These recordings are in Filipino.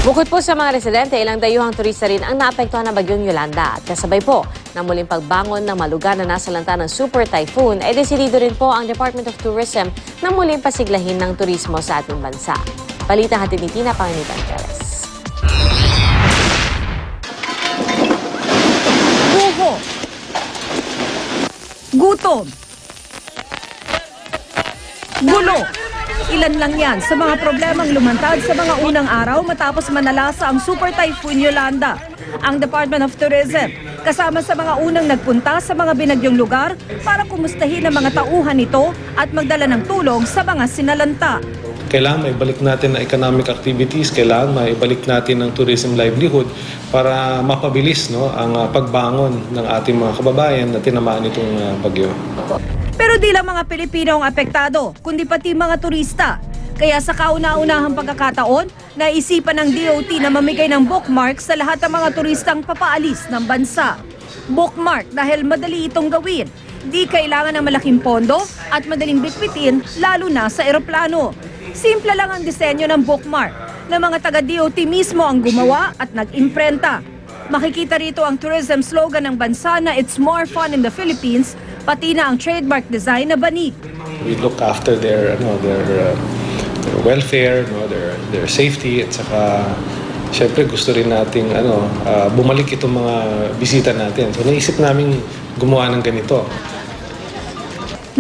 Bukod po sa mga residente, ilang dayuhang turista rin ang naapektuhan ng bagyong Yolanda. At kasabay po ng muling pagbangon ng mga lugar na nasalanta ng super typhoon, ay desidido rin po ang Department of Tourism na muling pasiglahin ng turismo sa ating bansa. Balita hatid ni Tina Panginitan Perez. Buho, gutom, gulo. Ilan lang yan sa mga problemang lumantad sa mga unang araw matapos manalasa ang Super Typhoon Yolanda. Ang Department of Tourism, kasama sa mga unang nagpunta sa mga binagyong lugar para kumustahin ang mga tauhan nito at magdala ng tulong sa mga sinalanta. Kailangan maibalik natin ang economic activities, kailangan maibalik natin ang tourism livelihood para mapabilis ang pagbangon ng ating mga kababayan na tinamaan itong bagyo. Pero di lang mga Pilipino ang apektado, kundi pati mga turista. Kaya sa kauna-unahang pagkakataon, naisipan ng DOT na mamigay ng bookmark sa lahat ng mga turistang papaalis ng bansa. Bookmark dahil madali itong gawin. Di kailangan ng malaking pondo at madaling bitbitin lalo na sa eroplano. Simple lang ang disenyo ng bookmark na mga taga-DOT mismo ang gumawa at nag-imprenta. Makikita rito ang tourism slogan ng bansa na "It's more fun in the Philippines", pati na ang trademark design na banig. We look after their welfare, their safety, at saka syempre gusto rin nating bumalik itong mga bisita natin. So naisip namin gumawa ng ganito.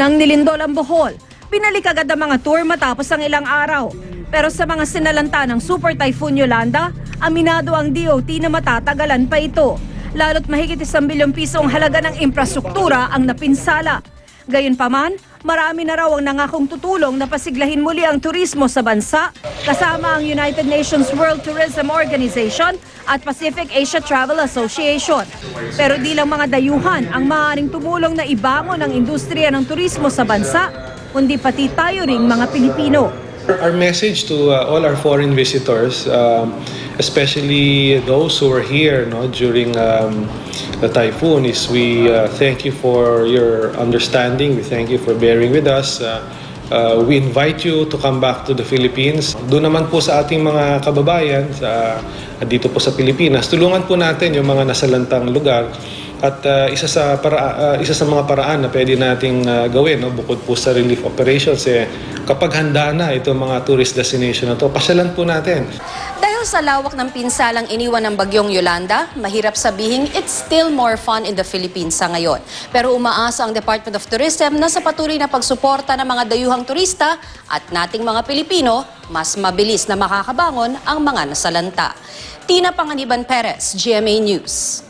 Nang nilindol ang Bohol, pinalik agad ang mga tour matapos ang ilang araw. Pero sa mga sinalanta ng Super Typhoon Yolanda, aminado ang DOT na matatagalan pa ito. Lalo't mahigit 1 bilyong piso ang halaga ng infrastruktura ang napinsala. Gayunpaman, marami na raw ang nangakong tutulong na pasiglahin muli ang turismo sa bansa, kasama ang United Nations World Tourism Organization at Pacific Asia Travel Association. Pero di lang mga dayuhan ang maaaring tumulong na ibangon ang industriya ng turismo sa bansa, kundi pati tayo ring mga Pilipino. Our message to all our foreign visitors, especially those who were here during the typhoon, is we thank you for your understanding. We thank you for bearing with us. We invite you to come back to the Philippines. Doon naman po sa ating mga kababayan dito po sa Pilipinas, tulungan po natin yung mga nasalantang lugar. At isa sa mga paraan na pwede nating gawin, bukod po sa relief operations, kapag handa na itong mga tourist destination na to, pasyalan po natin. Dahil sa lawak ng pinsalang iniwan ng bagyong Yolanda, mahirap sabihing it's still more fun in the Philippines sa ngayon. Pero umaasa ang Department of Tourism na sa patuloy na pagsuporta ng mga dayuhang turista at nating mga Pilipino, mas mabilis na makakabangon ang mga nasalanta. Tina Panginitan Perez, GMA News.